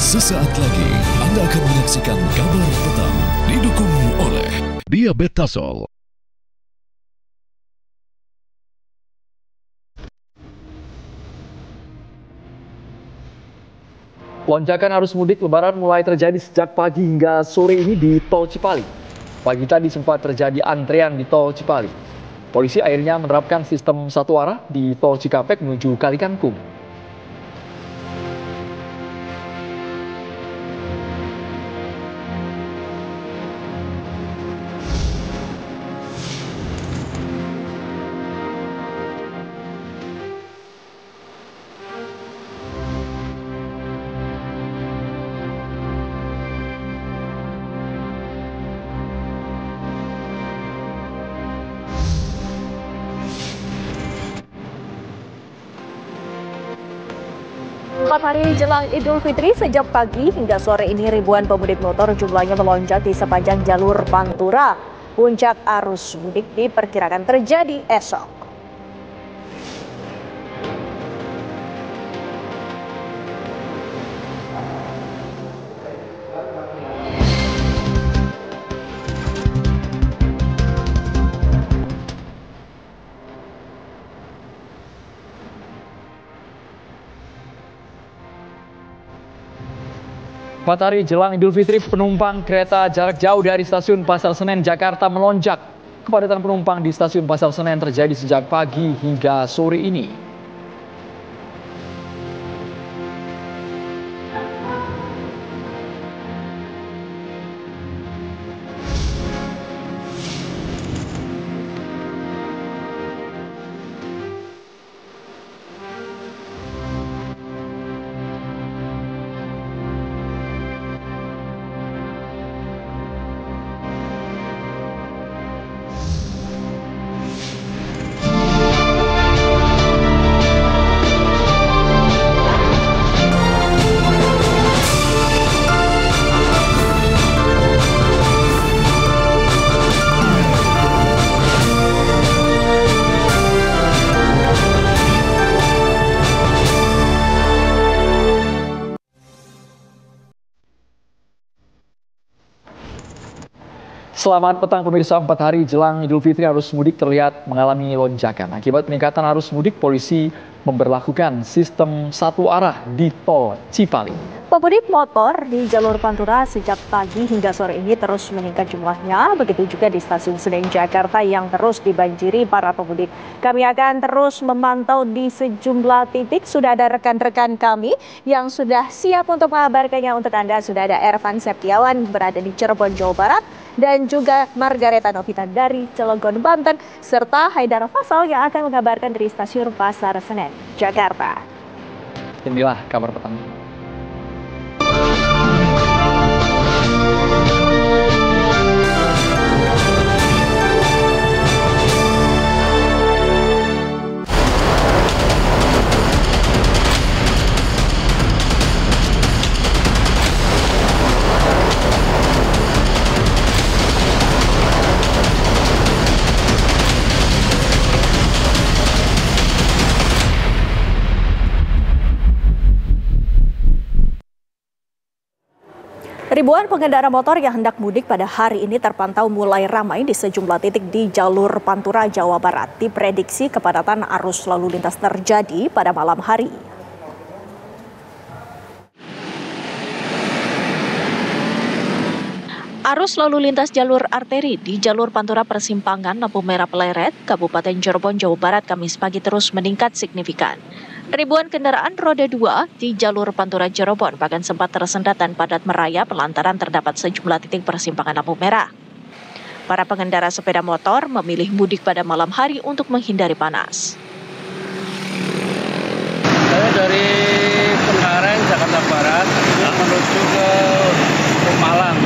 Sesaat lagi Anda akan menyaksikan Kabar Petang didukung oleh Diabetasol. Lonjakan arus mudik Lebaran mulai terjadi sejak pagi hingga sore ini di Tol Cipali. Pagi tadi sempat terjadi antrean di Tol Cipali. Polisi akhirnya menerapkan sistem satu arah di Tol Cikampek menuju Kali Kangkung. Empat hari jelang Idul Fitri, sejak pagi hingga sore ini ribuan pemudik motor jumlahnya melonjak di sepanjang jalur Pantura. Puncak arus mudik diperkirakan terjadi esok. Empat hari jelang Idul Fitri, penumpang kereta jarak jauh dari stasiun Pasar Senen, Jakarta melonjak. Kepadatan penumpang di stasiun Pasar Senen terjadi sejak pagi hingga sore ini. Selamat petang pemirsa, 4 hari jelang Idul Fitri arus mudik terlihat mengalami lonjakan. Akibat peningkatan arus mudik, polisi memberlakukan sistem satu arah di Tol Cipali. Pemudik motor di jalur Pantura sejak pagi hingga sore ini terus meningkat jumlahnya. Begitu juga di stasiun Senen, Jakarta yang terus dibanjiri para pemudik. Kami akan terus memantau di sejumlah titik. Sudah ada rekan-rekan kami yang sudah siap untuk mengabarkannya untuk Anda. Sudah ada Ervan Septiawan berada di Cirebon, Jawa Barat, dan juga Margareta Novita dari Cilegon, Banten, serta Haidar Fasal yang akan mengabarkan dari stasiun Pasar Senen, Jakarta. Inilah kabar petang. Ribuan pengendara motor yang hendak mudik pada hari ini terpantau mulai ramai di sejumlah titik di jalur Pantura, Jawa Barat. Diprediksi kepadatan arus lalu lintas terjadi pada malam hari. Arus lalu lintas jalur arteri di jalur Pantura persimpangan lampu merah Pleret, Kabupaten Cirebon, Jawa Barat, Kamis pagi terus meningkat signifikan. Ribuan kendaraan roda 2 di jalur Pantura Cirebon bahkan sempat tersendat dan padat merayap lantaran terdapat sejumlah titik persimpangan lampu merah. Para pengendara sepeda motor memilih mudik pada malam hari untuk menghindari panas. Saya dari Pengareng, Jakarta Barat, menuju ke Pemalang.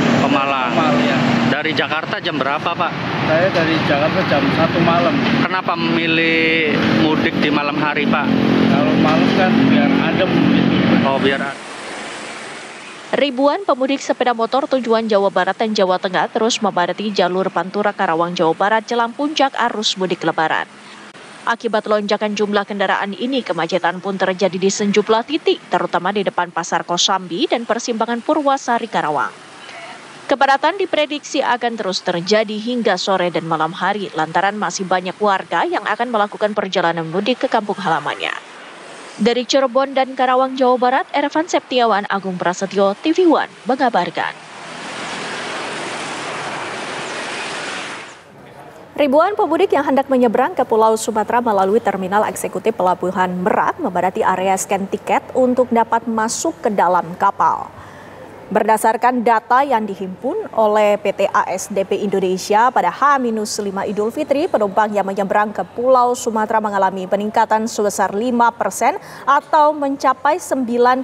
Ya. Dari Jakarta jam berapa, Pak? Saya dari Jakarta jam 1 malam. Kenapa memilih mudik di malam hari, Pak? Kalau malam kan biar adem gitu. Oh, biar Ribuan pemudik sepeda motor tujuan Jawa Barat dan Jawa Tengah terus memadati jalur Pantura Karawang, Jawa Barat jelang puncak arus mudik Lebaran. Akibat lonjakan jumlah kendaraan ini, kemacetan pun terjadi di sejumlah titik, terutama di depan Pasar Kosambi dan Persimpangan Purwasari Karawang. Kepadatan diprediksi akan terus terjadi hingga sore dan malam hari lantaran masih banyak warga yang akan melakukan perjalanan mudik ke kampung halamannya. Dari Cirebon dan Karawang, Jawa Barat, Ervan Septiawan, Agung Prasetyo, TV One mengabarkan. Ribuan pemudik yang hendak menyeberang ke Pulau Sumatera melalui Terminal Eksekutif Pelabuhan Merak memadati area scan tiket untuk dapat masuk ke dalam kapal. Berdasarkan data yang dihimpun oleh PT ASDP Indonesia pada H-5 Idul Fitri, penumpang yang menyeberang ke Pulau Sumatera mengalami peningkatan sebesar 5% atau mencapai 99.000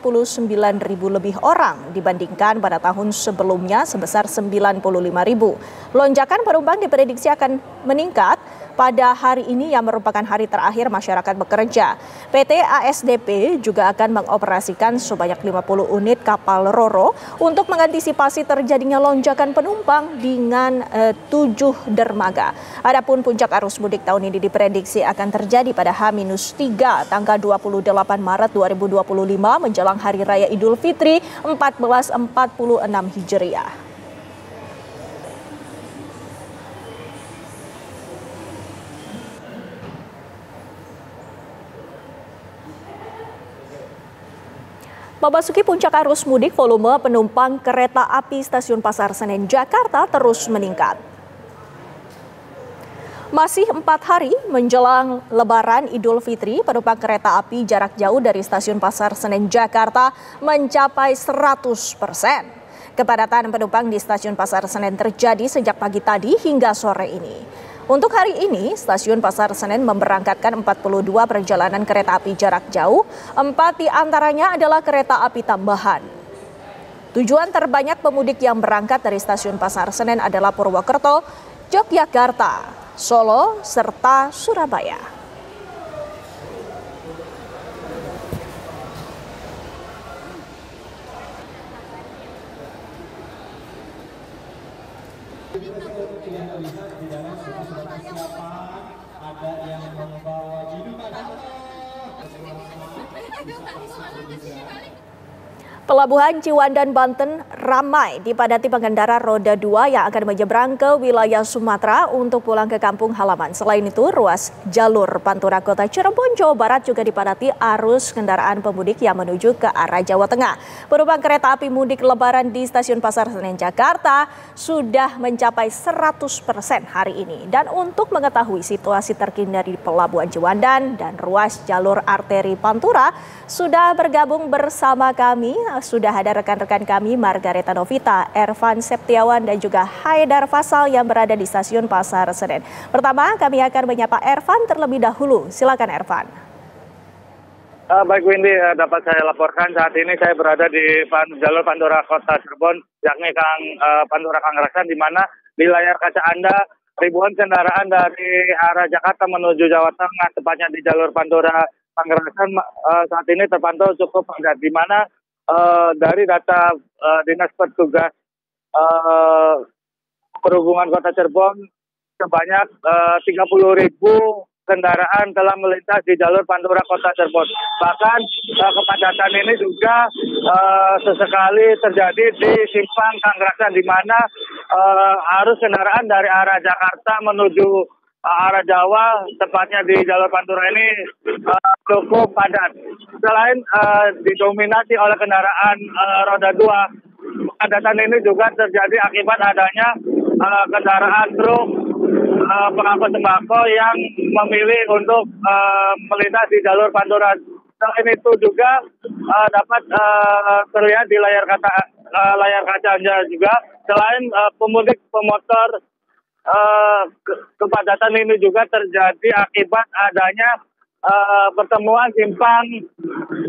lebih orang dibandingkan pada tahun sebelumnya sebesar 95.000. Lonjakan penumpang diprediksi akan meningkat pada hari ini yang merupakan hari terakhir masyarakat bekerja. PT ASDP juga akan mengoperasikan sebanyak 50 unit kapal Roro untuk mengantisipasi terjadinya lonjakan penumpang dengan 7 dermaga. Adapun puncak arus mudik tahun ini diprediksi akan terjadi pada H-3 tanggal 28 Maret 2025 menjelang Hari Raya Idul Fitri 1446 Hijriah. Memasuki puncak arus mudik, volume penumpang kereta api stasiun Pasar Senen, Jakarta terus meningkat. Masih 4 hari menjelang Lebaran Idul Fitri, penumpang kereta api jarak jauh dari stasiun Pasar Senen, Jakarta mencapai 100%. Kepadatan penumpang di stasiun Pasar Senen terjadi sejak pagi tadi hingga sore ini. Untuk hari ini, stasiun Pasar Senen memberangkatkan 42 perjalanan kereta api jarak jauh, 4 diantaranya adalah kereta api tambahan. Tujuan terbanyak pemudik yang berangkat dari stasiun Pasar Senen adalah Purwokerto, Yogyakarta, Solo, serta Surabaya. Pelabuhan Ciwandan, Banten ramai dipadati pengendara roda 2 yang akan menyeberang ke wilayah Sumatera untuk pulang ke kampung halaman. Selain itu, ruas jalur Pantura Kota Cirebon, Jawa Barat juga dipadati arus kendaraan pemudik yang menuju ke arah Jawa Tengah. Penumpang kereta api mudik Lebaran di Stasiun Pasar Senen, Jakarta sudah mencapai 100% hari ini. Dan untuk mengetahui situasi terkini dari Pelabuhan Ciwandan dan ruas jalur arteri Pantura, sudah bergabung bersama kami. Sudah ada rekan-rekan kami Margareta Novita, Ervan Septiawan dan juga Haidar Fasal yang berada di stasiun Pasar Senen. Pertama kami akan menyapa Ervan terlebih dahulu. Silakan Ervan. Baik Windy, dapat saya laporkan saat ini saya berada di jalur Pantura Kota Cirebon, yakni Pantura Kangerasan, di mana di layar kaca Anda ribuan kendaraan dari arah Jakarta menuju Jawa Tengah, tepatnya di jalur Pantura Kangerasan saat ini terpantau cukup padat, di mana dari data Dinas Petugas Perhubungan Kota Cirebon sebanyak 30.000 kendaraan telah melintas di jalur Pantura Kota Cirebon. Bahkan kepadatan ini juga sesekali terjadi di simpang Kangerasan, di mana arus kendaraan dari arah Jakarta menuju arah Jawa, tepatnya di jalur Pantura ini cukup padat. Selain didominasi oleh kendaraan roda 2, kepadatan ini juga terjadi akibat adanya kendaraan truk pengangkut sembako yang memilih untuk melintas di jalur Pantura. Selain itu juga dapat terlihat di layar kaca Anda juga, selain pemudik pemotor, kepadatan ini juga terjadi akibat adanya pertemuan simpang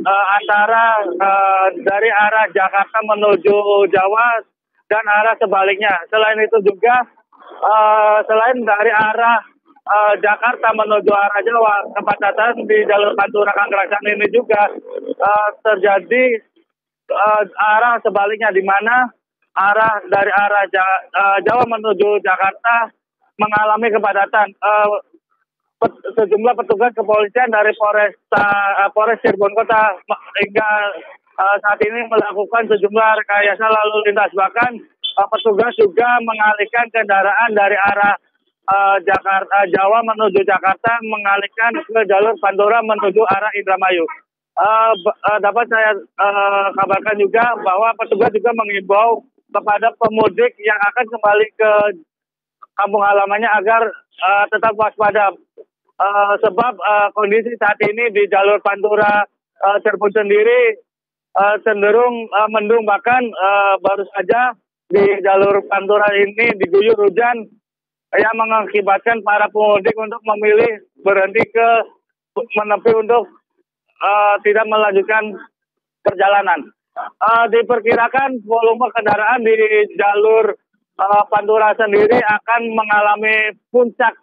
antara dari arah Jakarta menuju Jawa dan arah sebaliknya. Selain itu juga selain dari arah Jakarta menuju arah Jawa, kepadatan di jalur Pantura Kangerasan ini juga terjadi arah sebaliknya, di mana dari arah Jawa menuju Jakarta mengalami kepadatan. sejumlah petugas kepolisian dari Polres Cirebon Kota hingga saat ini melakukan sejumlah rekayasa lalu lintas. Bahkan petugas juga mengalihkan kendaraan dari arah Jawa menuju Jakarta, mengalihkan ke jalur Pantura menuju arah Indramayu. Dapat saya kabarkan juga bahwa petugas juga mengimbau kepada pemudik yang akan kembali ke kampung halamannya agar tetap waspada, sebab kondisi saat ini di jalur Pantura Cirebon sendiri cenderung mendung. Bahkan baru saja di jalur Pantura ini diguyur hujan yang mengakibatkan para pemudik untuk memilih berhenti menepi untuk tidak melanjutkan perjalanan. Diperkirakan volume kendaraan di jalur Pantura sendiri akan mengalami puncak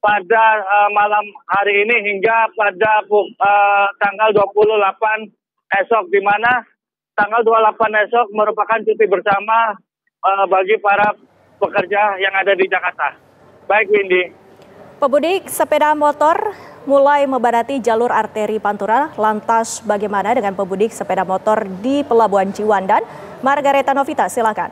pada malam hari ini hingga pada tanggal 28 esok, di mana tanggal 28 esok merupakan cuti bersama bagi para pekerja yang ada di Jakarta. Baik, Windy. Pemudik sepeda motor mulai membadati jalur arteri Pantura. Lantas bagaimana dengan pemudik sepeda motor di Pelabuhan Ciwandan? Margareta Novita, silakan.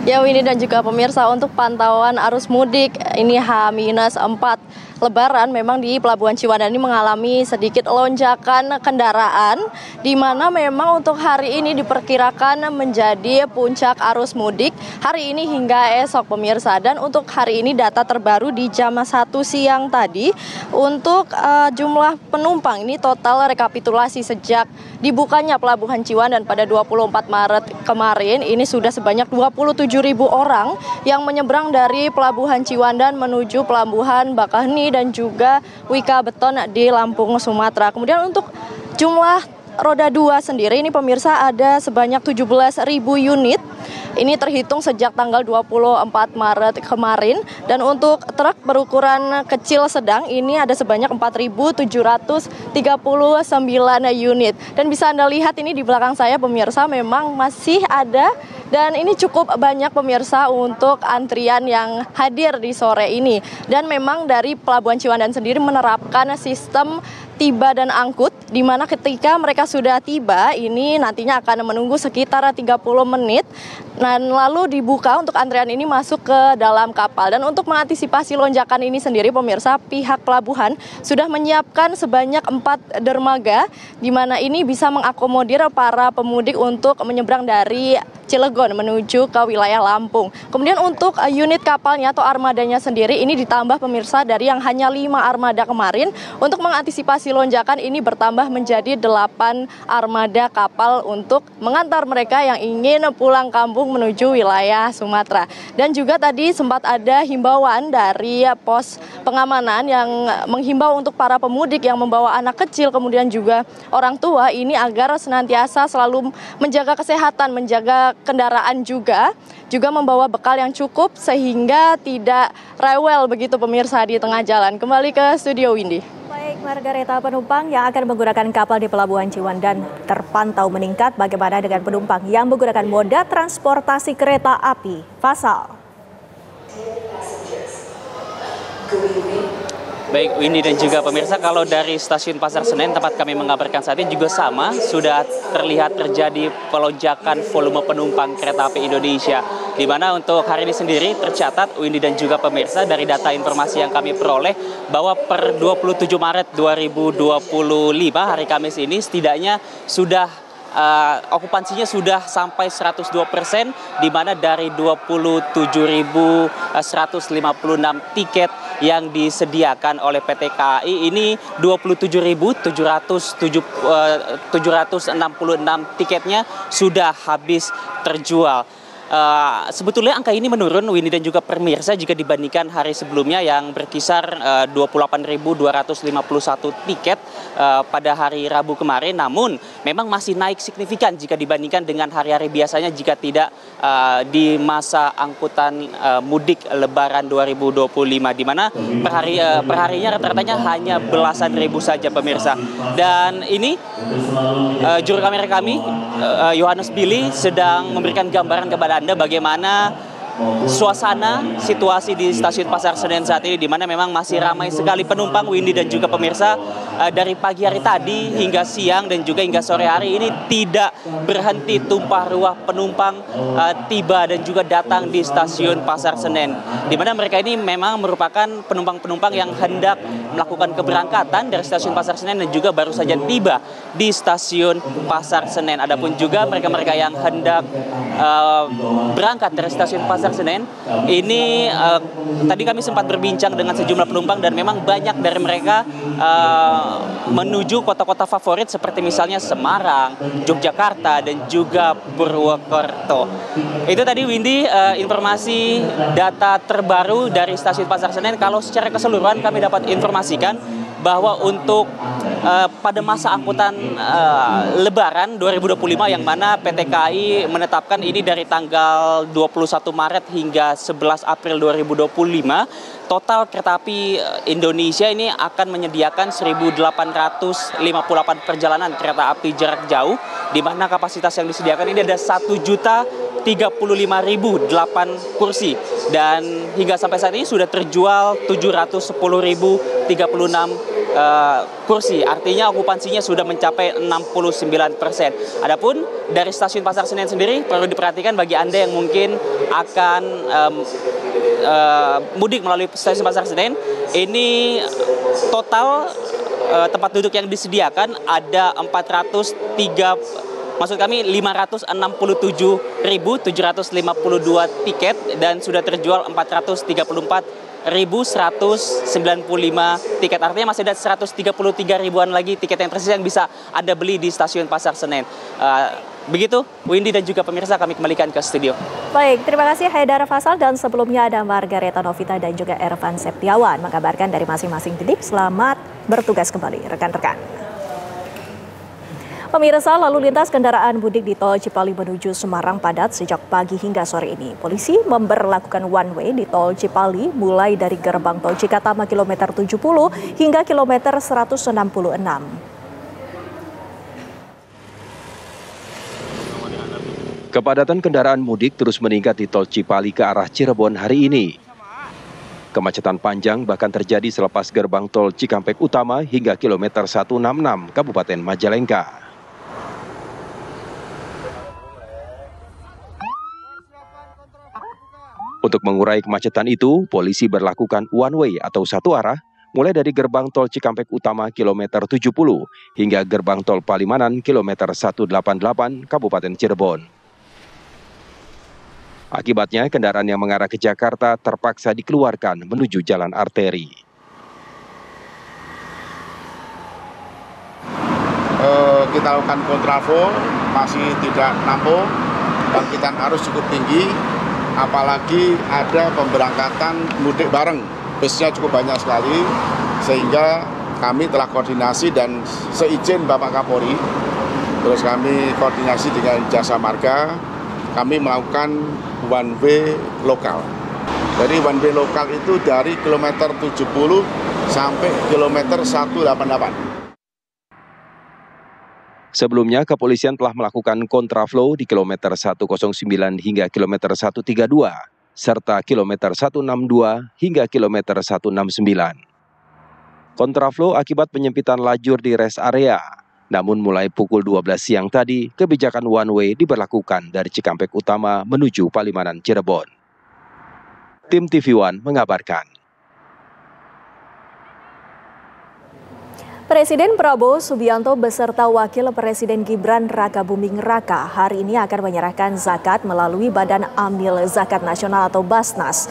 Ya, Windy dan juga pemirsa, untuk pantauan arus mudik ini H-4 Lebaran, memang di Pelabuhan Ciwandan ini mengalami sedikit lonjakan kendaraan, di mana memang untuk hari ini diperkirakan menjadi puncak arus mudik hari ini hingga esok, pemirsa. Dan untuk hari ini data terbaru di jam 1 siang tadi, untuk jumlah penumpang ini total rekapitulasi sejak dibukanya Pelabuhan Ciwandan pada 24 Maret kemarin, ini sudah sebanyak 27.000 orang yang menyeberang dari Pelabuhan Ciwandan menuju Pelabuhan Bakaheni dan juga Wika Beton di Lampung, Sumatera. Kemudian untuk jumlah roda 2 sendiri ini, pemirsa, ada sebanyak 17.000 unit. Ini terhitung sejak tanggal 24 Maret kemarin. Dan untuk truk berukuran kecil sedang ini ada sebanyak 4.739 unit. Dan bisa Anda lihat ini di belakang saya, pemirsa, memang masih ada. Dan ini cukup banyak, pemirsa, untuk antrian yang hadir di sore ini. Dan memang dari Pelabuhan Ciwandan sendiri menerapkan sistem tiba dan angkut, di mana ketika mereka sudah tiba, ini nantinya akan menunggu sekitar 30 menit. Dan lalu dibuka untuk antrian ini masuk ke dalam kapal. Dan untuk mengantisipasi lonjakan ini sendiri, pemirsa, pihak pelabuhan sudah menyiapkan sebanyak 4 dermaga, di mana ini bisa mengakomodir para pemudik untuk menyeberang dari Cilegon menuju ke wilayah Lampung. Kemudian untuk unit kapalnya atau armadanya sendiri ini ditambah, pemirsa, dari yang hanya 5 armada kemarin. Untuk mengantisipasi lonjakan ini bertambah menjadi 8 armada kapal untuk mengantar mereka yang ingin pulang kampung menuju wilayah Sumatera. Dan juga tadi sempat ada himbauan dari pos pengamanan yang menghimbau untuk para pemudik yang membawa anak kecil, kemudian juga orang tua ini agar senantiasa selalu menjaga kesehatan, menjaga kendaraan juga membawa bekal yang cukup sehingga tidak rewel begitu, pemirsa, di tengah jalan. Kembali ke studio, Windy. Baik, Margareta, penumpang yang akan menggunakan kapal di Pelabuhan Ciwandan terpantau meningkat. Bagaimana dengan penumpang yang menggunakan moda transportasi kereta api? Fasal. Baik, Windy dan juga pemirsa, kalau dari stasiun Pasar Senen tempat kami mengabarkan saat ini juga sama, sudah terlihat terjadi pelonjakan volume penumpang kereta api Indonesia. Di mana untuk hari ini sendiri tercatat, Windy dan juga pemirsa, dari data informasi yang kami peroleh bahwa per 27 Maret 2025 hari Kamis ini setidaknya sudah okupansinya sudah sampai 102%, di mana dari 27.156 tiket yang disediakan oleh PT KAI ini 27.766 tiketnya sudah habis terjual. Sebetulnya angka ini menurun, Windy dan juga pemirsa, jika dibandingkan hari sebelumnya yang berkisar 28.251 tiket pada hari Rabu kemarin. Namun memang masih naik signifikan jika dibandingkan dengan hari-hari biasanya jika tidak di masa angkutan mudik Lebaran 2025, di mana perharinya rata-ratanya hanya belasan ribu saja, pemirsa. Dan ini juru kamera kami Yohanes Billy sedang memberikan gambaran kepada Anda bagaimana suasana situasi di stasiun Pasar Senen saat ini, di mana memang masih ramai sekali penumpang, Windy dan juga pemirsa. Dari pagi hari tadi hingga siang dan juga hingga sore hari ini tidak berhenti tumpah ruah penumpang tiba dan juga datang di stasiun Pasar Senen, di mana mereka ini memang merupakan penumpang-penumpang yang hendak melakukan keberangkatan dari stasiun Pasar Senen dan juga baru saja tiba di stasiun Pasar Senen. Adapun juga mereka-mereka yang hendak berangkat dari stasiun Pasar Senen ini tadi kami sempat berbincang dengan sejumlah penumpang dan memang banyak dari mereka menuju kota-kota favorit seperti misalnya Semarang, Yogyakarta dan juga Purwokerto. Itu tadi Windy informasi data terbaru dari stasiun Pasar Senen. Kalau secara keseluruhan kami dapat informasikan bahwa untuk pada masa angkutan Lebaran 2025 yang mana PT KAI menetapkan ini dari tanggal 21 Maret hingga 11 April 2025, total kereta api Indonesia ini akan menyediakan 1.858 perjalanan kereta api jarak jauh, di mana kapasitas yang disediakan ini ada 1.035.008 kursi, dan hingga sampai saat ini sudah terjual 710.036 kursi, artinya okupansinya sudah mencapai 69%. Adapun dari stasiun Pasar Senen sendiri perlu diperhatikan bagi Anda yang mungkin akan mudik melalui stasiun Pasar Senen, ini total tempat duduk yang disediakan ada 567.752 tiket dan sudah terjual 434.195 tiket. Artinya masih ada 133 ribuan lagi tiket yang tersisa yang bisa Anda beli di stasiun Pasar Senen. Begitu, Windy dan juga pemirsa, kami kembalikan ke studio. Baik, terima kasih Haidar Faisal, dan sebelumnya ada Margareta Novita dan juga Ervan Septiawan mengabarkan dari masing-masing titik. Selamat bertugas kembali rekan-rekan. Pemirsa, lalu lintas kendaraan mudik di tol Cipali menuju Semarang padat sejak pagi hingga sore ini. Polisi memberlakukan one way di tol Cipali mulai dari gerbang tol Cikatama kilometer 70 hingga kilometer 166. Kepadatan kendaraan mudik terus meningkat di tol Cipali ke arah Cirebon hari ini. Kemacetan panjang bahkan terjadi selepas gerbang tol Cikampek Utama hingga kilometer 166 Kabupaten Majalengka. Untuk mengurai kemacetan itu, polisi berlakukan one way atau satu arah mulai dari gerbang tol Cikampek Utama kilometer 70 hingga gerbang tol Palimanan kilometer 188 Kabupaten Cirebon. Akibatnya, kendaraan yang mengarah ke Jakarta terpaksa dikeluarkan menuju jalan arteri. Kita lakukan kontraflow, masih tidak nampung, bangkitan arus cukup tinggi, apalagi ada pemberangkatan mudik bareng, busnya cukup banyak sekali, sehingga kami telah koordinasi dan seizin Bapak Kapolri, terus kami koordinasi dengan Jasa Marga, kami melakukan one way lokal. Jadi one way lokal itu dari kilometer 70 sampai kilometer 188. Sebelumnya, kepolisian telah melakukan kontraflow di kilometer 109 hingga kilometer 132, serta kilometer 162 hingga kilometer 169. Kontraflow akibat penyempitan lajur di rest area. Namun mulai pukul 12 siang tadi, kebijakan one way diberlakukan dari Cikampek Utama menuju Palimanan Cirebon. Tim TV One mengabarkan. Presiden Prabowo Subianto beserta Wakil Presiden Gibran Rakabuming Raka hari ini akan menyerahkan zakat melalui Badan Amil Zakat Nasional atau Basnas.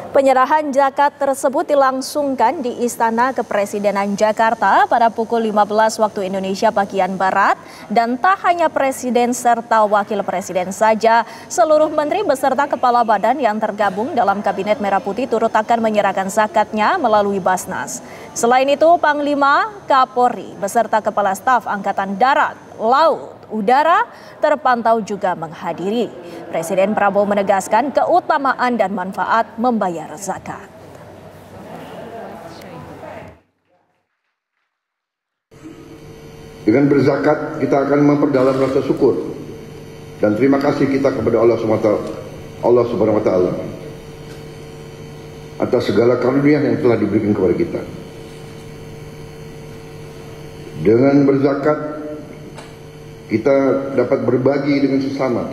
Penyerahan zakat tersebut dilangsungkan di Istana Kepresidenan Jakarta pada pukul 15 waktu Indonesia bagian Barat, dan tak hanya Presiden serta Wakil Presiden saja, seluruh menteri beserta kepala badan yang tergabung dalam Kabinet Merah Putih turut akan menyerahkan zakatnya melalui Basnas. Selain itu, Panglima, Kapolri beserta Kepala Staf Angkatan Darat, Laut, Udara terpantau juga menghadiri. Presiden Prabowo menegaskan keutamaan dan manfaat membayar zakat. Dengan berzakat kita akan memperdalam rasa syukur dan terima kasih kita kepada Allah SWT Allah Subhanahu wa taala atas segala karunia yang telah diberikan kepada kita. Dengan berzakat kita dapat berbagi dengan sesama.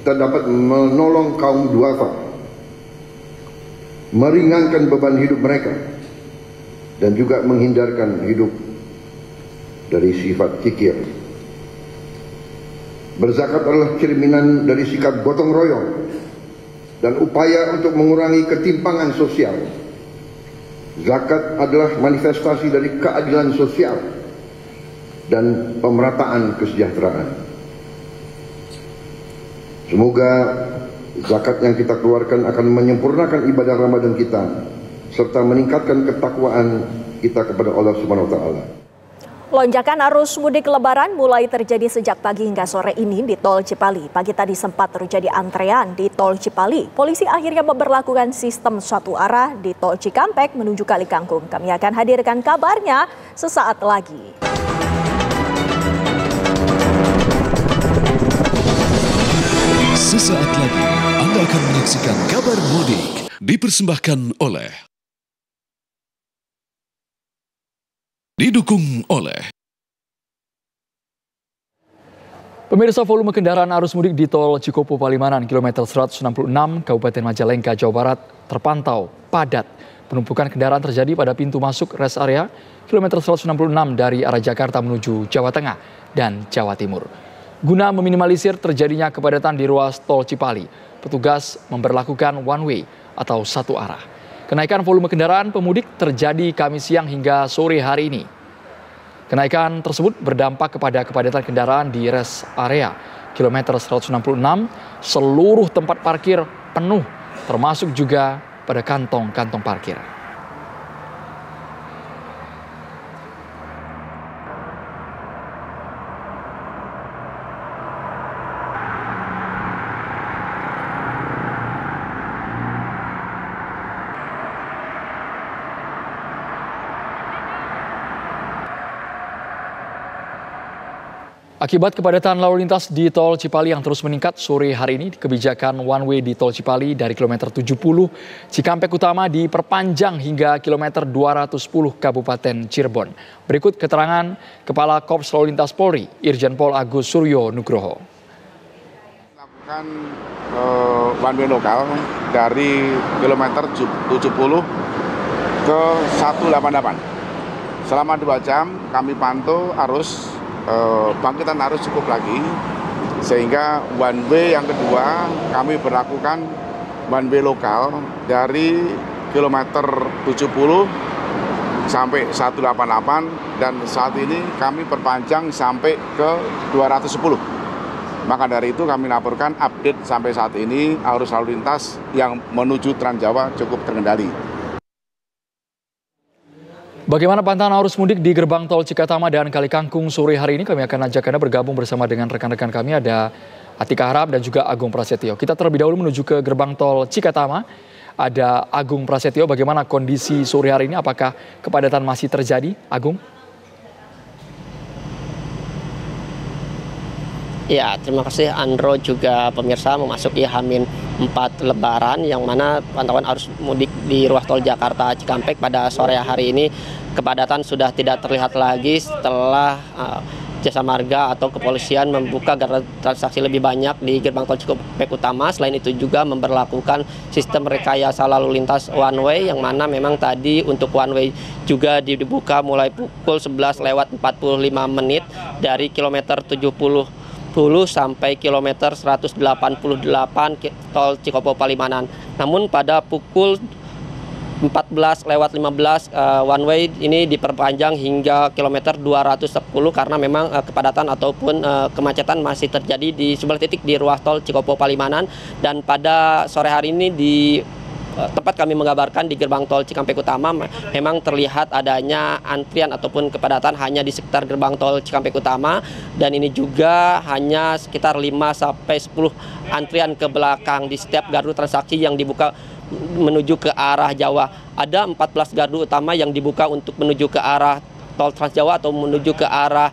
Kita dapat menolong kaum duafa, meringankan beban hidup mereka, dan juga menghindarkan hidup dari sifat kikir. Berzakat adalah cerminan dari sikap gotong royong dan upaya untuk mengurangi ketimpangan sosial. Zakat adalah manifestasi dari keadilan sosial dan pemerataan kesejahteraan. Semoga zakat yang kita keluarkan akan menyempurnakan ibadah Ramadan kita serta meningkatkan ketakwaan kita kepada Allah Subhanahu wa taala. Lonjakan arus mudik Lebaran mulai terjadi sejak pagi hingga sore ini di Tol Cipali. Pagi tadi sempat terjadi antrean di Tol Cipali. Polisi akhirnya memberlakukan sistem satu arah di Tol Cikampek menuju Kali Kangkung. Kami akan hadirkan kabarnya sesaat lagi. Sesaat lagi Anda akan menyaksikan kabar mudik dipersembahkan oleh didukung oleh Pemirsa, volume kendaraan arus mudik di Tol Cikopo Palimanan kilometer 166 Kabupaten Majalengka, Jawa Barat terpantau padat. Penumpukan kendaraan terjadi pada pintu masuk rest area kilometer 166 dari arah Jakarta menuju Jawa Tengah dan Jawa Timur. Guna meminimalisir terjadinya kepadatan di ruas Tol Cipali, petugas memberlakukan one way atau satu arah. Kenaikan volume kendaraan pemudik terjadi Kamis siang hingga sore hari ini. Kenaikan tersebut berdampak kepada kepadatan kendaraan di rest area kilometer 166, seluruh tempat parkir penuh, termasuk juga pada kantong-kantong parkir. Akibat kepadatan lalu lintas di Tol Cipali yang terus meningkat sore hari ini, kebijakan one way di Tol Cipali dari kilometer 70 Cikampek Utama diperpanjang hingga kilometer 210 Kabupaten Cirebon. Berikut keterangan Kepala Korps Lalu Lintas Polri, Irjen Pol Agus Suryo Nugroho. Lakukan one way lokal dari kilometer 70 ke 188. Selama 2 jam kami pantau arus bangkitan arus cukup lagi, sehingga one way yang kedua kami berlakukan one way lokal dari kilometer 70 sampai 188 dan saat ini kami perpanjang sampai ke 210. Maka dari itu kami laporkan update sampai saat ini arus lalu lintas yang menuju Trans Jawa cukup terkendali. Bagaimana pantauan arus mudik di gerbang tol Cikatama dan Kali Kangkung sore hari ini? Kami akan ajak Anda bergabung bersama dengan rekan-rekan kami, ada Atika Harap dan juga Agung Prasetyo. Kita terlebih dahulu menuju ke gerbang tol Cikatama. Ada Agung Prasetyo, bagaimana kondisi sore hari ini? Apakah kepadatan masih terjadi, Agung? Ya, terima kasih Andro, juga pemirsa. Memasuki H-4 Lebaran yang mana pantauan arus mudik di ruas tol Jakarta Cikampek pada sore hari ini kepadatan sudah tidak terlihat lagi setelah Jasa Marga atau kepolisian membuka garda transaksi lebih banyak di gerbang tol Cikampek Utama. Selain itu juga memberlakukan sistem rekayasa lalu lintas one way yang mana memang tadi untuk one way juga dibuka mulai pukul 11:45 dari kilometer 70 sampai kilometer 188 tol Cikopo Palimanan. Namun pada pukul 14:15 one way ini diperpanjang hingga kilometer 210 karena memang kepadatan ataupun kemacetan masih terjadi di sebelah titik di ruas tol Cikopo Palimanan. Dan pada sore hari ini di tempat kami mengabarkan di gerbang tol Cikampek Utama memang terlihat adanya antrian ataupun kepadatan hanya di sekitar gerbang tol Cikampek Utama, dan ini juga hanya sekitar 5-10 antrian ke belakang di setiap gardu transaksi yang dibuka menuju ke arah Jawa. Ada 14 gardu utama yang dibuka untuk menuju ke arah tol Trans Jawa atau menuju ke arah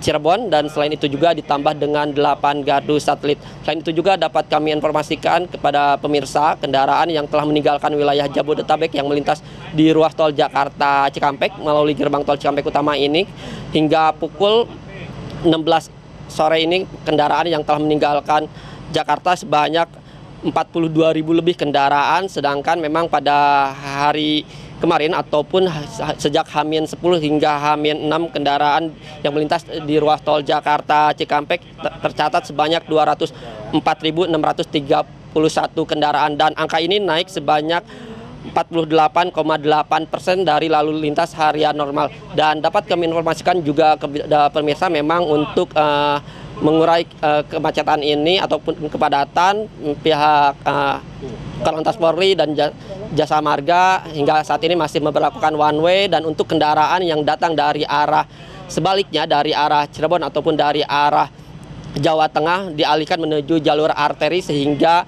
Cirebon, dan selain itu juga ditambah dengan 8 gardu satelit. Selain itu juga dapat kami informasikan kepada pemirsa kendaraan yang telah meninggalkan wilayah Jabodetabek yang melintas di ruas tol Jakarta Cikampek melalui gerbang tol Cikampek utama ini hingga pukul 16 sore ini kendaraan yang telah meninggalkan Jakarta sebanyak 42.000 lebih kendaraan, sedangkan memang pada hari kemarin ataupun sejak H-10 hingga H-6 kendaraan yang melintas di ruas tol Jakarta Cikampek tercatat sebanyak 204.631 kendaraan, dan angka ini naik sebanyak 48,8% dari lalu lintas harian normal. Dan dapat kami informasikan juga kepada pemirsa, memang untuk mengurai kemacetan ini ataupun kepadatan, pihak Korlantas Polri dan Jasa Marga hingga saat ini masih memperlakukan one way, dan untuk kendaraan yang datang dari arah sebaliknya, dari arah Cirebon ataupun dari arah Jawa Tengah dialihkan menuju jalur arteri sehingga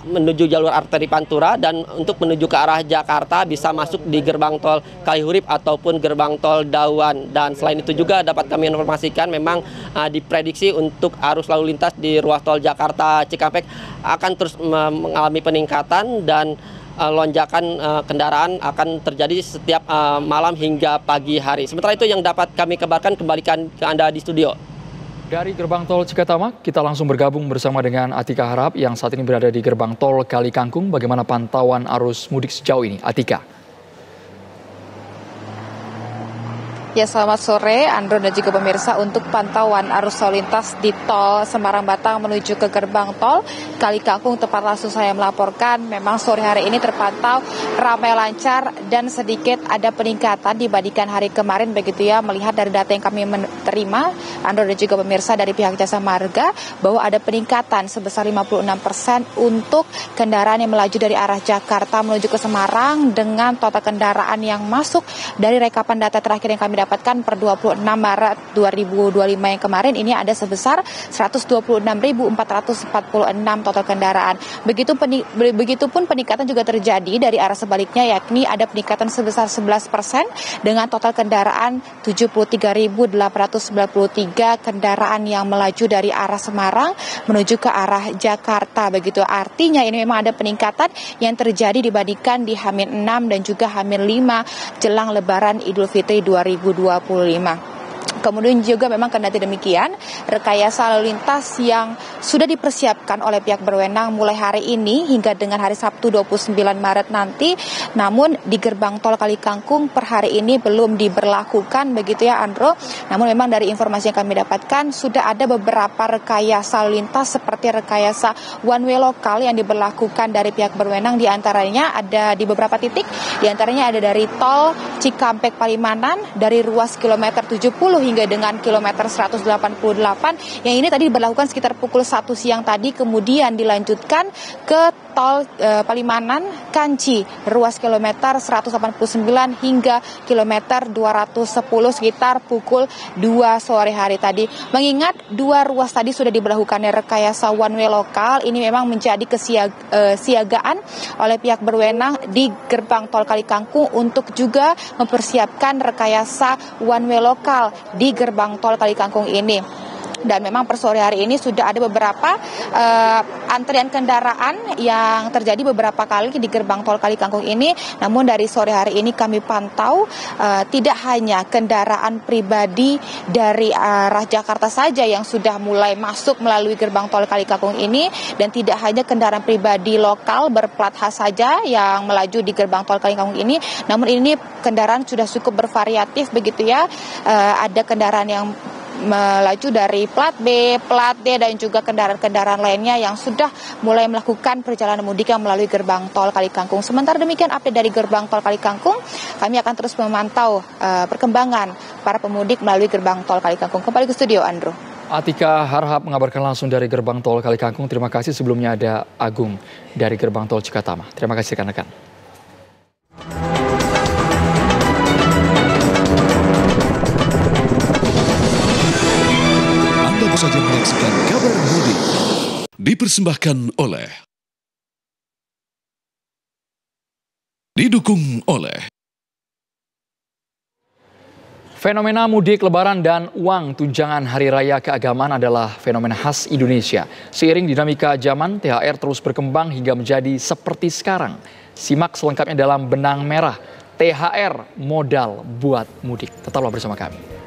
menuju jalur arteri Pantura, dan untuk menuju ke arah Jakarta bisa masuk di gerbang tol Kalihurip ataupun gerbang tol Dauan. Dan selain itu juga dapat kami informasikan memang diprediksi untuk arus lalu lintas di ruas tol Jakarta Cikampek akan terus mengalami peningkatan, dan lonjakan kendaraan akan terjadi setiap malam hingga pagi hari. Sementara itu yang dapat kami kabarkan, kembalikan ke Anda di studio. Dari gerbang tol Cikatama, kita langsung bergabung bersama dengan Atika Harap yang saat ini berada di gerbang tol Kali Kangkung. Bagaimana pantauan arus mudik sejauh ini, Atika? Ya, selamat sore Andro dan juga pemirsa. Untuk pantauan arus lalu lintas di tol Semarang Batang menuju ke gerbang tol Kali Kangkung, tempat langsung saya melaporkan, memang sore hari ini terpantau ramai lancar dan sedikit ada peningkatan dibandingkan hari kemarin, begitu ya, melihat dari data yang kami terima Andro dan juga pemirsa dari pihak Jasa Marga, bahwa ada peningkatan sebesar 56% untuk kendaraan yang melaju dari arah Jakarta menuju ke Semarang, dengan total kendaraan yang masuk dari rekapan data terakhir yang kami dapatkan per 26 Maret 2025 yang kemarin ini ada sebesar 126.446 total kendaraan. Begitupun peningkatan juga terjadi dari arah sebaliknya, yakni ada peningkatan sebesar 11% dengan total kendaraan 73.893 kendaraan yang melaju dari arah Semarang menuju ke arah Jakarta. Begitu, artinya ini memang ada peningkatan yang terjadi dibandingkan di H-6 dan juga H-5 jelang Lebaran Idul Fitri 2025. Kemudian juga memang kendati demikian, rekayasa lalu lintas yang sudah dipersiapkan oleh pihak berwenang mulai hari ini hingga dengan hari Sabtu 29 Maret nanti, namun di gerbang tol Kali Kangkung per hari ini belum diberlakukan, begitu ya Andro. Namun memang dari informasi yang kami dapatkan sudah ada beberapa rekayasa lalu lintas seperti rekayasa one way lokal yang diberlakukan dari pihak berwenang, di antaranya ada di beberapa titik, di antaranya ada dari tol Cikampek Palimanan dari ruas kilometer 70 hingga dengan kilometer 188 yang ini tadi diberlakukan sekitar pukul 1 siang tadi, kemudian dilanjutkan ke tol Palimanan Kanci ruas kilometer 189 hingga kilometer 210 sekitar pukul 2 sore hari tadi. Mengingat dua ruas tadi sudah diberlakukannya rekayasa one way lokal, ini memang menjadi kesiagaan oleh pihak berwenang di gerbang tol Kali Kangkung untuk juga mempersiapkan rekayasa one way lokal di gerbang tol Kali Kangkung ini. Dan memang per sore hari ini sudah ada beberapa antrian kendaraan yang terjadi beberapa kali di gerbang tol Kali Kangkung ini. Namun dari sore hari ini kami pantau tidak hanya kendaraan pribadi dari arah Jakarta saja yang sudah mulai masuk melalui gerbang tol Kali Kangkung ini, dan tidak hanya kendaraan pribadi lokal berplat H saja yang melaju di gerbang tol Kali Kangkung ini. Namun ini kendaraan sudah cukup bervariatif, begitu ya. Ada kendaraan yang melaju dari plat B, plat D, dan juga kendaraan-kendaraan lainnya yang sudah mulai melakukan perjalanan mudik yang melalui gerbang tol Kali Kangkung. Sementara demikian update dari gerbang tol Kali Kangkung, kami akan terus memantau perkembangan para pemudik melalui gerbang tol Kali Kangkung. Kembali ke studio, Andrew. Atika Harhab mengabarkan langsung dari gerbang tol Kali Kangkung. Terima kasih. Sebelumnya ada Agung dari gerbang tol Cikatama. Terima kasih rekan-rekan. Baru saja menyaksikan kabar mudik dipersembahkan oleh, didukung oleh Fenomena mudik lebaran dan uang tunjangan hari raya keagamaan adalah fenomena khas Indonesia. Seiring dinamika zaman, THR terus berkembang hingga menjadi seperti sekarang. Simak selengkapnya dalam Benang Merah, THR modal buat mudik. Tetaplah bersama kami.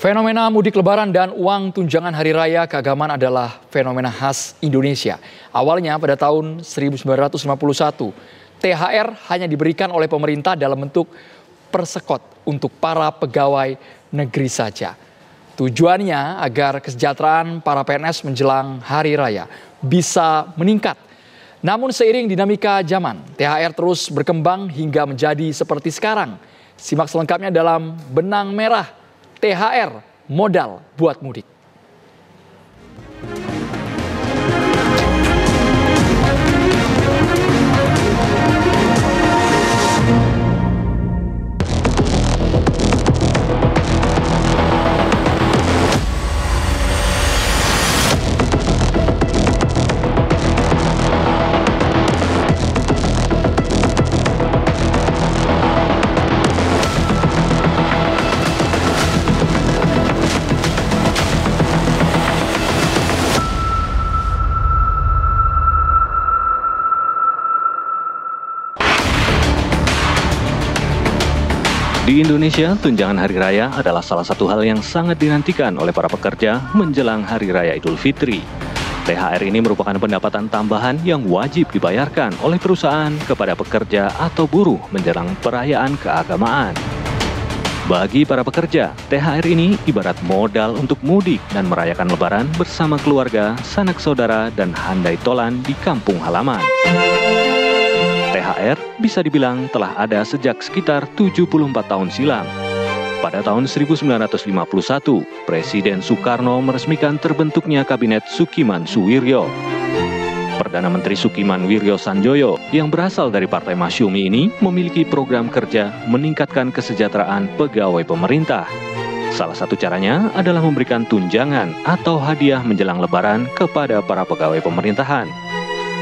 Fenomena mudik lebaran dan uang tunjangan hari raya keagamaan adalah fenomena khas Indonesia. Awalnya pada tahun 1951, THR hanya diberikan oleh pemerintah dalam bentuk persekot untuk para pegawai negeri saja. Tujuannya agar kesejahteraan para PNS menjelang hari raya bisa meningkat. Namun seiring dinamika zaman, THR terus berkembang hingga menjadi seperti sekarang. Simak selengkapnya dalam Benang Merah, THR modal buat mudik. Di Indonesia, tunjangan hari raya adalah salah satu hal yang sangat dinantikan oleh para pekerja menjelang Hari Raya Idul Fitri. THR ini merupakan pendapatan tambahan yang wajib dibayarkan oleh perusahaan kepada pekerja atau buruh menjelang perayaan keagamaan. Bagi para pekerja, THR ini ibarat modal untuk mudik dan merayakan Lebaran bersama keluarga, sanak saudara, dan handai tolan di kampung halaman. THR bisa dibilang telah ada sejak sekitar 74 tahun silam. Pada tahun 1951, Presiden Soekarno meresmikan terbentuknya Kabinet Sukiman Suwiryo. Perdana Menteri Sukiman Wiryo Sanjoyo yang berasal dari Partai Masyumi ini memiliki program kerja meningkatkan kesejahteraan pegawai pemerintah. Salah satu caranya adalah memberikan tunjangan atau hadiah menjelang Lebaran kepada para pegawai pemerintahan.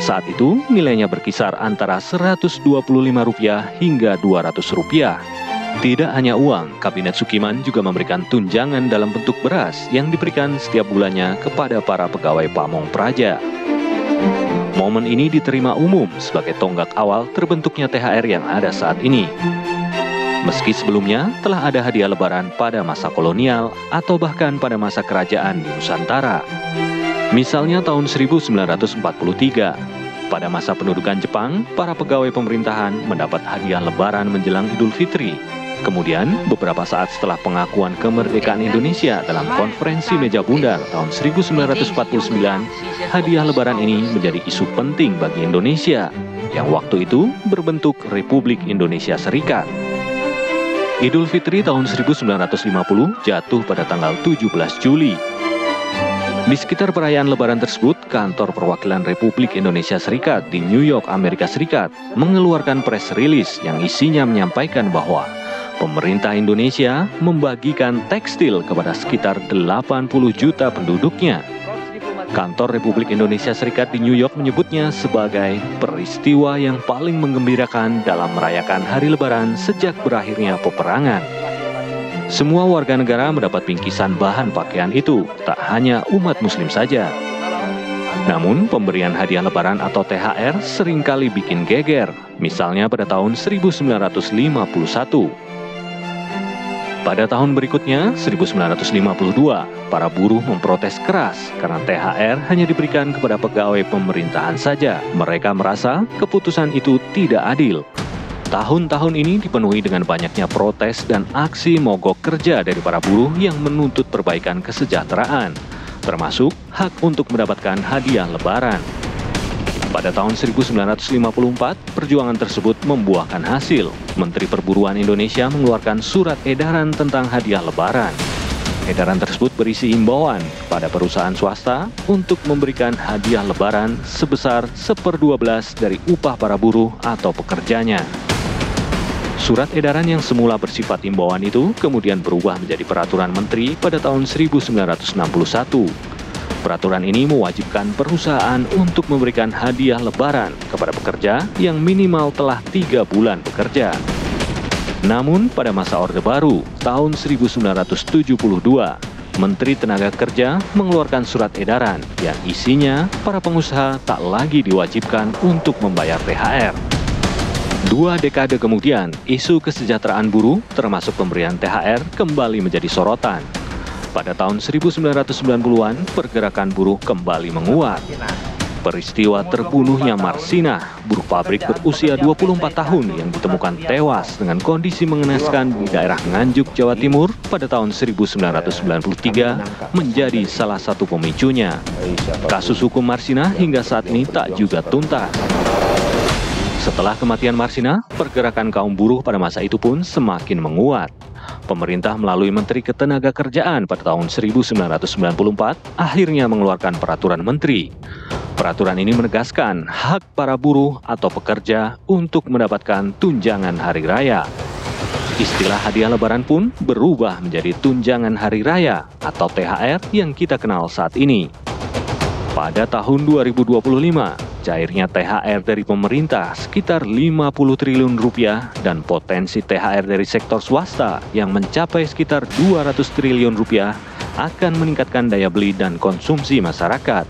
Saat itu nilainya berkisar antara Rp125 hingga Rp200. Tidak hanya uang, Kabinet Sukiman juga memberikan tunjangan dalam bentuk beras yang diberikan setiap bulannya kepada para pegawai pamong praja. Momen ini diterima umum sebagai tonggak awal terbentuknya THR yang ada saat ini. Meski sebelumnya telah ada hadiah Lebaran pada masa kolonial atau bahkan pada masa kerajaan di Nusantara. Misalnya tahun 1943, pada masa pendudukan Jepang, para pegawai pemerintahan mendapat hadiah Lebaran menjelang Idul Fitri. Kemudian, beberapa saat setelah pengakuan kemerdekaan Indonesia dalam konferensi Meja Bundar tahun 1949, hadiah Lebaran ini menjadi isu penting bagi Indonesia, yang waktu itu berbentuk Republik Indonesia Serikat. Idul Fitri tahun 1950 jatuh pada tanggal 17 Juli. Di sekitar perayaan Lebaran tersebut, kantor perwakilan Republik Indonesia Serikat di New York, Amerika Serikat, mengeluarkan press release yang isinya menyampaikan bahwa pemerintah Indonesia membagikan tekstil kepada sekitar 80 juta penduduknya. Kantor Republik Indonesia Serikat di New York menyebutnya sebagai peristiwa yang paling menggembirakan dalam merayakan Hari Lebaran sejak berakhirnya peperangan. Semua warga negara mendapat bingkisan bahan pakaian itu, tak hanya umat muslim saja. Namun, pemberian hadiah Lebaran atau THR seringkali bikin geger, misalnya pada tahun 1951. Pada tahun berikutnya, 1952, para buruh memprotes keras karena THR hanya diberikan kepada pegawai pemerintahan saja. Mereka merasa keputusan itu tidak adil. Tahun-tahun ini dipenuhi dengan banyaknya protes dan aksi mogok kerja dari para buruh yang menuntut perbaikan kesejahteraan, termasuk hak untuk mendapatkan hadiah Lebaran. Pada tahun 1954, perjuangan tersebut membuahkan hasil. Menteri Perburuan Indonesia mengeluarkan surat edaran tentang hadiah lebaran. Edaran tersebut berisi himbauan pada perusahaan swasta untuk memberikan hadiah lebaran sebesar 1/12 dari upah para buruh atau pekerjanya. Surat edaran yang semula bersifat himbauan itu kemudian berubah menjadi peraturan menteri pada tahun 1961. Peraturan ini mewajibkan perusahaan untuk memberikan hadiah lebaran kepada pekerja yang minimal telah 3 bulan bekerja. Namun pada masa Orde Baru tahun 1972, Menteri Tenaga Kerja mengeluarkan surat edaran yang isinya para pengusaha tak lagi diwajibkan untuk membayar THR. 2 dekade kemudian, isu kesejahteraan buruh termasuk pemberian THR kembali menjadi sorotan. Pada tahun 1990-an, pergerakan buruh kembali menguat. Peristiwa terbunuhnya Marsinah, buruh pabrik berusia 24 tahun yang ditemukan tewas dengan kondisi mengenaskan di daerah Nganjuk, Jawa Timur pada tahun 1993 menjadi salah satu pemicunya. Kasus hukum Marsinah hingga saat ini tak juga tuntas. Setelah kematian Marsinah, pergerakan kaum buruh pada masa itu pun semakin menguat. Pemerintah melalui Menteri Ketenagakerjaan pada tahun 1994 akhirnya mengeluarkan peraturan menteri. Peraturan ini menegaskan hak para buruh atau pekerja untuk mendapatkan tunjangan hari raya. Istilah hadiah lebaran pun berubah menjadi tunjangan hari raya atau THR yang kita kenal saat ini. Pada tahun 2025, cairnya THR dari pemerintah sekitar 50 triliun rupiah dan potensi THR dari sektor swasta yang mencapai sekitar 200 triliun rupiah akan meningkatkan daya beli dan konsumsi masyarakat,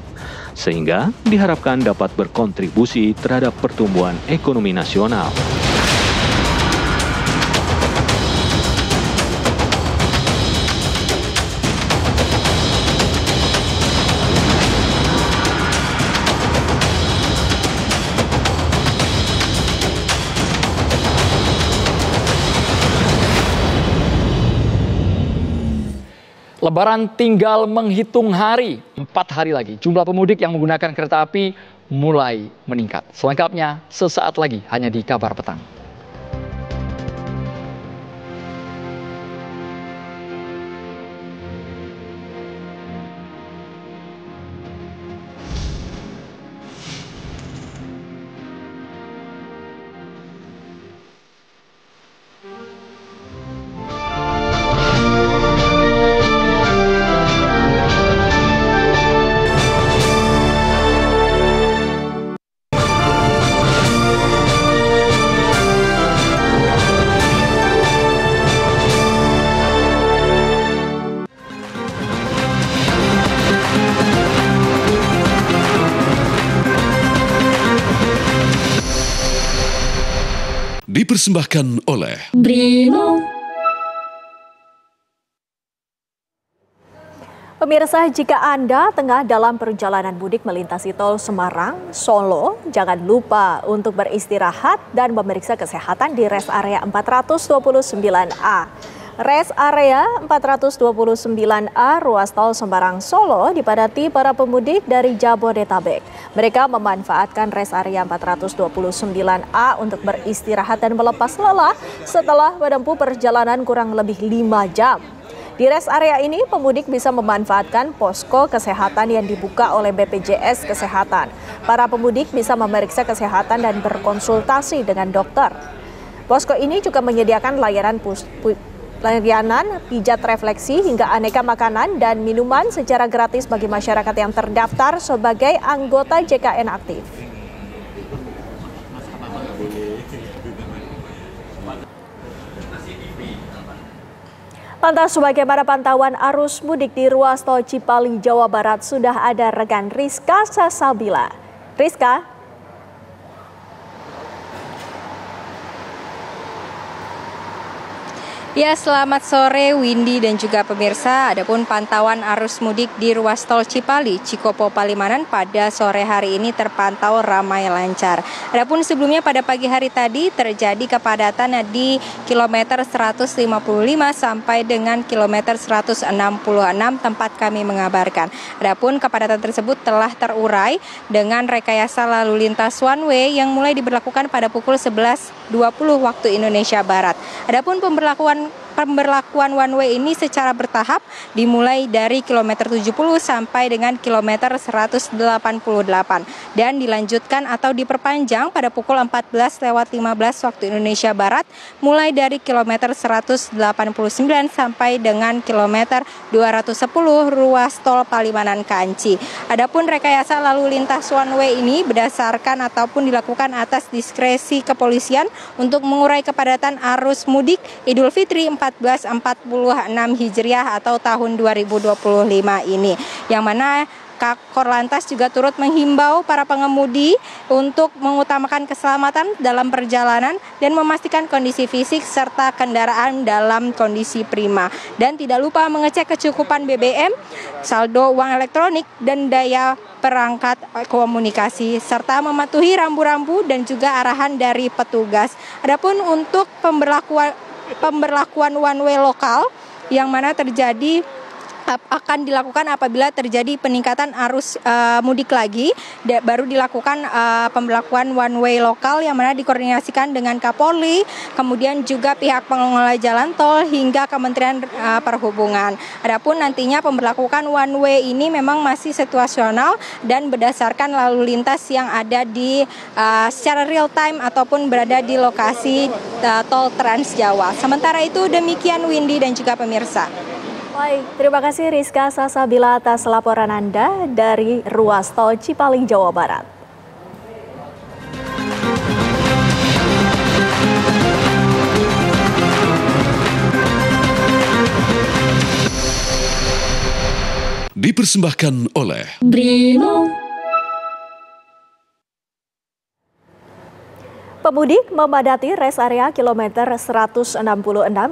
sehingga diharapkan dapat berkontribusi terhadap pertumbuhan ekonomi nasional. Lebaran tinggal menghitung hari, 4 hari lagi. Jumlah pemudik yang menggunakan kereta api mulai meningkat. Selengkapnya sesaat lagi hanya di Kabar Petang. Dipersembahkan oleh Brimo. Pemirsa, jika Anda tengah dalam perjalanan mudik melintasi tol Semarang, Solo, jangan lupa untuk beristirahat dan memeriksa kesehatan di rest area 429A. Rest area 429A ruas tol Semarang Solo dipadati para pemudik dari Jabodetabek. Mereka memanfaatkan rest area 429A untuk beristirahat dan melepas lelah setelah menempuh perjalanan kurang lebih 5 jam. Di rest area ini, pemudik bisa memanfaatkan posko kesehatan yang dibuka oleh BPJS Kesehatan. Para pemudik bisa memeriksa kesehatan dan berkonsultasi dengan dokter. Posko ini juga menyediakan layanan pijat refleksi hingga aneka makanan dan minuman secara gratis bagi masyarakat yang terdaftar sebagai anggota JKN aktif. Lantas bagaimana pantauan arus mudik di ruas tol Cipali, Jawa Barat? Sudah ada rekan Rizka Sasabila. Rizka? Ya, selamat sore Windy dan juga pemirsa. Adapun pantauan arus mudik di ruas tol Cipali, Cikopo Palimanan pada sore hari ini terpantau ramai lancar. Adapun sebelumnya pada pagi hari tadi terjadi kepadatan di kilometer 155 sampai dengan kilometer 166 tempat kami mengabarkan. Adapun kepadatan tersebut telah terurai dengan rekayasa lalu lintas one way yang mulai diberlakukan pada pukul 11.20 waktu Indonesia Barat. Adapun pemberlakuan one way ini secara bertahap dimulai dari kilometer 70 sampai dengan kilometer 188 dan dilanjutkan atau diperpanjang pada pukul 14.15 waktu Indonesia Barat mulai dari kilometer 189 sampai dengan kilometer 210 ruas tol Palimanan Kanci. Adapun rekayasa lalu lintas one way ini berdasarkan ataupun dilakukan atas diskresi kepolisian untuk mengurai kepadatan arus mudik Idul Fitri 1446 Hijriah atau tahun 2025 ini, yang mana Korlantas juga turut menghimbau para pengemudi untuk mengutamakan keselamatan dalam perjalanan dan memastikan kondisi fisik serta kendaraan dalam kondisi prima. Dan tidak lupa mengecek kecukupan BBM, saldo uang elektronik, dan daya perangkat komunikasi, serta mematuhi rambu-rambu dan juga arahan dari petugas. Adapun untuk pemberlakuan one way lokal yang mana akan dilakukan apabila terjadi peningkatan arus mudik lagi, baru dilakukan pemberlakuan one way lokal yang mana dikoordinasikan dengan Kapolri, kemudian juga pihak pengelola jalan tol hingga Kementerian Perhubungan. Adapun nantinya pemberlakuan one way ini memang masih situasional dan berdasarkan lalu lintas yang ada di secara real time ataupun berada di lokasi tol Trans Jawa. Sementara itu demikian Windy dan juga pemirsa. Baik, terima kasih Rizka Sasabila atas laporan Anda dari ruas tol Cipali, Jawa Barat. Dipersembahkan oleh Brimo. Pemudik memadati res area kilometer 166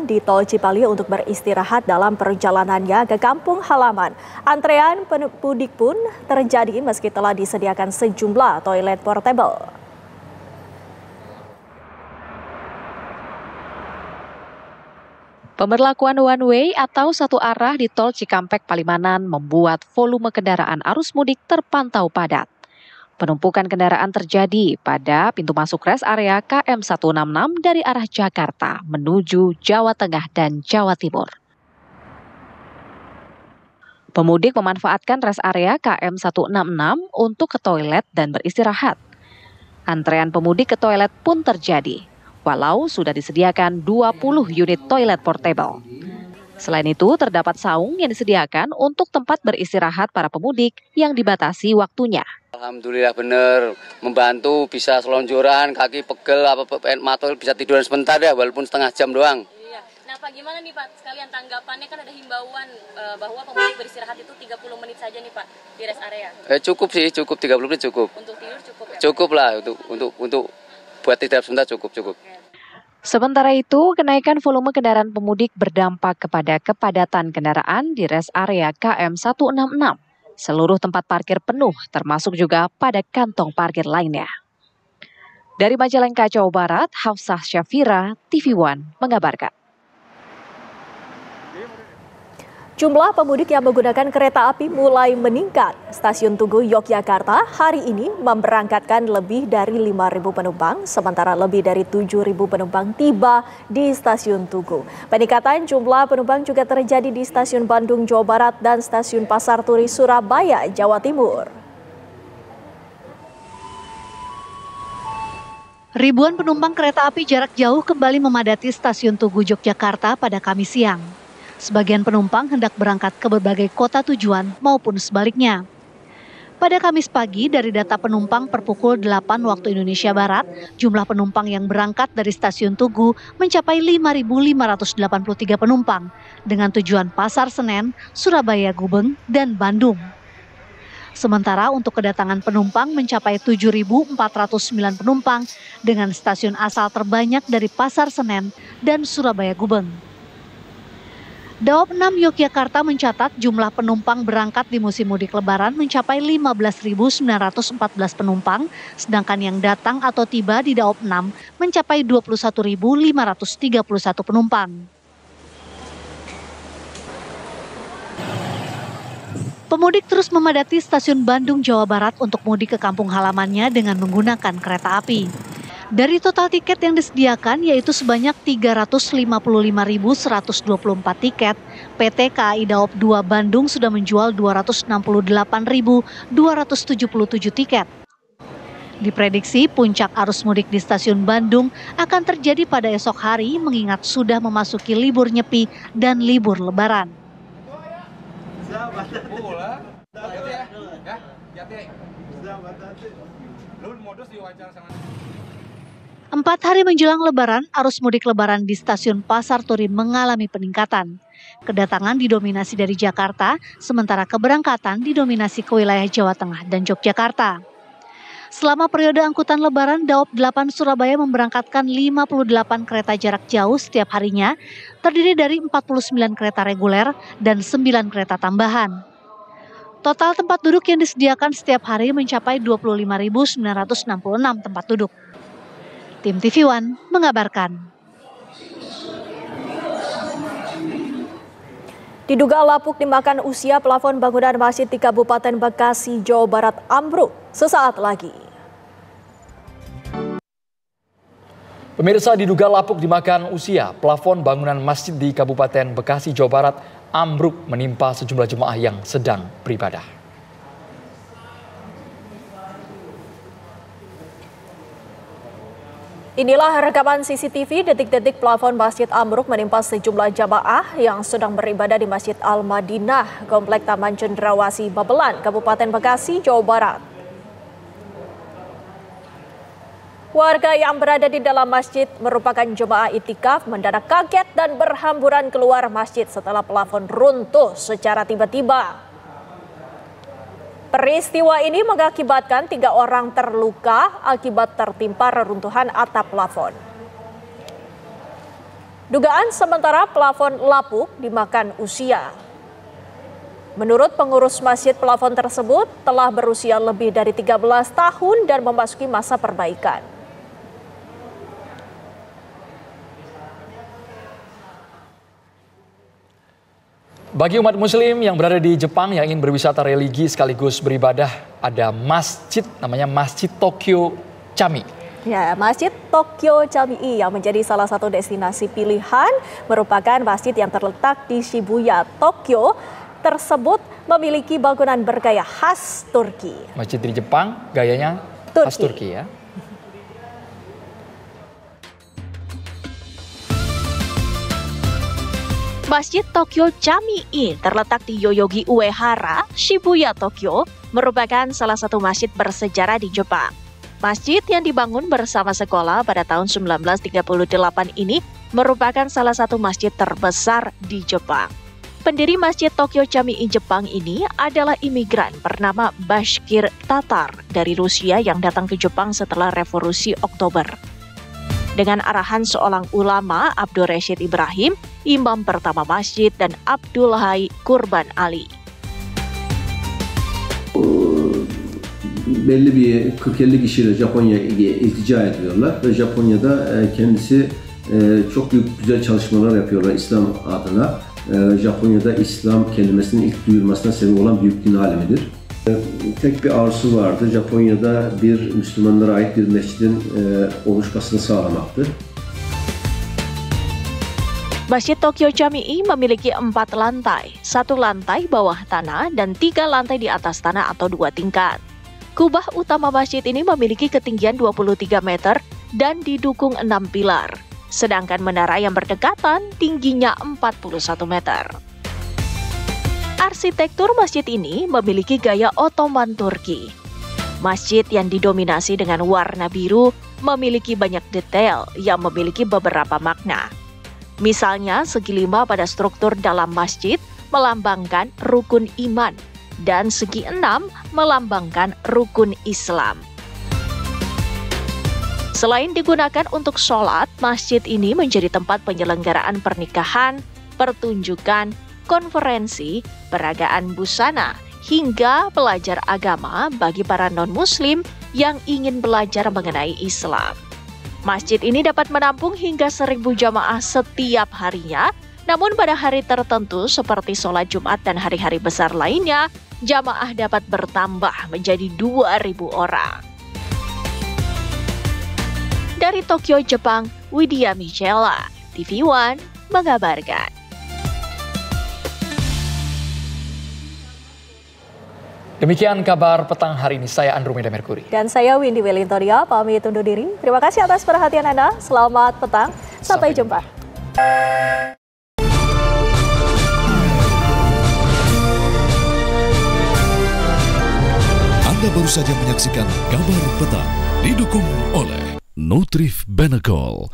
di Tol Cipali untuk beristirahat dalam perjalanannya ke kampung halaman. Antrean pemudik pun terjadi meski telah disediakan sejumlah toilet portable. Pemberlakuan one way atau satu arah di Tol Cikampek Palimanan membuat volume kendaraan arus mudik terpantau padat. Penumpukan kendaraan terjadi pada pintu masuk res area KM 166 dari arah Jakarta menuju Jawa Tengah dan Jawa Timur. Pemudik memanfaatkan res area KM 166 untuk ke toilet dan beristirahat. Antrean pemudik ke toilet pun terjadi, walau sudah disediakan 20 unit toilet portable. Selain itu, terdapat saung yang disediakan untuk tempat beristirahat para pemudik yang dibatasi waktunya. Alhamdulillah benar, membantu, bisa selonjoran, kaki pegel, matul bisa tiduran sebentar ya, walaupun setengah jam doang. Iya. Nah Pak, gimana nih Pak, sekalian tanggapannya kan ada himbauan bahwa pemudik beristirahat itu 30 menit saja nih Pak di rest area. Cukup sih, cukup 30 menit cukup. Untuk tidur cukup ya? Cukup lah, untuk buat istirahat sebentar cukup. Sementara itu, kenaikan volume kendaraan pemudik berdampak kepada kepadatan kendaraan di rest area KM 166. Seluruh tempat parkir penuh, termasuk juga pada kantong parkir lainnya. Dari Majalengka, Jawa Barat, Hafsah Syafira, TV One mengabarkan. Jumlah pemudik yang menggunakan kereta api mulai meningkat. Stasiun Tugu Yogyakarta hari ini memberangkatkan lebih dari 5.000 penumpang, sementara lebih dari 7.000 penumpang tiba di Stasiun Tugu. Peningkatan jumlah penumpang juga terjadi di Stasiun Bandung, Jawa Barat dan Stasiun Pasar Turi, Surabaya, Jawa Timur. Ribuan penumpang kereta api jarak jauh kembali memadati Stasiun Tugu Yogyakarta pada Kamis siang. Sebagian penumpang hendak berangkat ke berbagai kota tujuan maupun sebaliknya. Pada Kamis pagi, dari data penumpang per pukul 8 waktu Indonesia Barat, jumlah penumpang yang berangkat dari Stasiun Tugu mencapai 5.583 penumpang dengan tujuan Pasar Senen, Surabaya Gubeng, dan Bandung. Sementara untuk kedatangan penumpang mencapai 7.409 penumpang dengan stasiun asal terbanyak dari Pasar Senen dan Surabaya Gubeng. Daob 6 Yogyakarta mencatat jumlah penumpang berangkat di musim mudik Lebaran mencapai 15.914 penumpang, sedangkan yang datang atau tiba di Daob 6 mencapai 21.531 penumpang. Pemudik terus memadati stasiun Bandung, Jawa Barat untuk mudik ke kampung halamannya dengan menggunakan kereta api. Dari total tiket yang disediakan yaitu sebanyak 355.124 tiket, PT KAI Daob 2 Bandung sudah menjual 268.277 tiket. Diprediksi puncak arus mudik di stasiun Bandung akan terjadi pada esok hari mengingat sudah memasuki libur Nyepi dan libur Lebaran. 4 hari menjelang Lebaran, arus mudik Lebaran di stasiun Pasar Turi mengalami peningkatan. Kedatangan didominasi dari Jakarta, sementara keberangkatan didominasi ke wilayah Jawa Tengah dan Yogyakarta. Selama periode angkutan Lebaran, Daob 8 Surabaya memberangkatkan 58 kereta jarak jauh setiap harinya, terdiri dari 49 kereta reguler dan 9 kereta tambahan. Total tempat duduk yang disediakan setiap hari mencapai 25.966 tempat duduk. Tim TV One mengabarkan. Diduga lapuk dimakan usia, plafon bangunan masjid di Kabupaten Bekasi, Jawa Barat ambruk sesaat lagi. Pemirsa, diduga lapuk dimakan usia, plafon bangunan masjid di Kabupaten Bekasi, Jawa Barat ambruk menimpa sejumlah jemaah yang sedang beribadah. Inilah rekaman CCTV detik-detik plafon masjid ambruk menimpa sejumlah jamaah yang sedang beribadah di Masjid Al-Madinah, Komplek Taman Cendrawasih, Babelan, Kabupaten Bekasi, Jawa Barat. Warga yang berada di dalam masjid merupakan jemaah itikaf mendadak kaget dan berhamburan keluar masjid setelah plafon runtuh secara tiba-tiba. Peristiwa ini mengakibatkan 3 orang terluka akibat tertimpa reruntuhan atap plafon. Dugaan sementara plafon lapuk dimakan usia. Menurut pengurus masjid, plafon tersebut telah berusia lebih dari 13 tahun dan memasuki masa perbaikan. Bagi umat muslim yang berada di Jepang yang ingin berwisata religi sekaligus beribadah, ada masjid namanya Masjid Tokyo Chami. Ya, Masjid Tokyo Chami yang menjadi salah satu destinasi pilihan merupakan masjid yang terletak di Shibuya, Tokyo. Tersebut memiliki bangunan bergaya khas Turki. Masjid di Jepang gayanya khas Turki ya. Masjid Tokyo Chami terletak di Yoyogi Uehara, Shibuya, Tokyo, merupakan salah satu masjid bersejarah di Jepang. Masjid yang dibangun bersama sekolah pada tahun 1938 ini merupakan salah satu masjid terbesar di Jepang. Pendiri Masjid Tokyo Chami Jepang ini adalah imigran bernama Bashkir Tatar dari Rusia yang datang ke Jepang setelah Revolusi Oktober. Dengan arahan seorang ulama, Abdul Rashid Ibrahim, imam pertama masjid, dan Abdul Hai Kurban Ali. Belli bir 40-50 kişiyle Japonya'ya iltica ediyorlar ve Japonya'da kendisi çok büyük güzel çalışmalar yapıyorlar İslam adına. Japonya'da İslam kelimesinin ilk duyulmasına sebep olan büyük din alemidir. Tek bir arzusu vardı. Japonya'da bir Müslümanlara ait bir mescidin oluşmasını sağlamaktı. Masjid Tokyo Chami memiliki 4 lantai, 1 lantai bawah tanah dan 3 lantai di atas tanah atau 2 tingkat. Kubah utama masjid ini memiliki ketinggian 23 meter dan didukung 6 pilar, sedangkan menara yang berdekatan tingginya 41 meter. Arsitektur masjid ini memiliki gaya Ottoman Turki. Masjid yang didominasi dengan warna biru memiliki banyak detail yang memiliki beberapa makna. Misalnya, segi 5 pada struktur dalam masjid melambangkan rukun iman dan segi 6 melambangkan rukun Islam. Selain digunakan untuk sholat, masjid ini menjadi tempat penyelenggaraan pernikahan, pertunjukan, konferensi, peragaan busana, hingga belajar agama bagi para non-muslim yang ingin belajar mengenai Islam. Masjid ini dapat menampung hingga 1.000 jamaah setiap harinya, namun pada hari tertentu seperti sholat Jumat dan hari-hari besar lainnya, jamaah dapat bertambah menjadi 2.000 orang. Dari Tokyo, Jepang, Widya Michela, TV One mengabarkan. Demikian kabar petang hari ini. Saya Andromeda Mercury. Dan saya Windy Wellingtonia, pamit undur diri. Terima kasih atas perhatian Anda. Selamat petang. Sampai jumpa. Anda baru saja menyaksikan kabar petang. Didukung oleh Nutrif Benecol,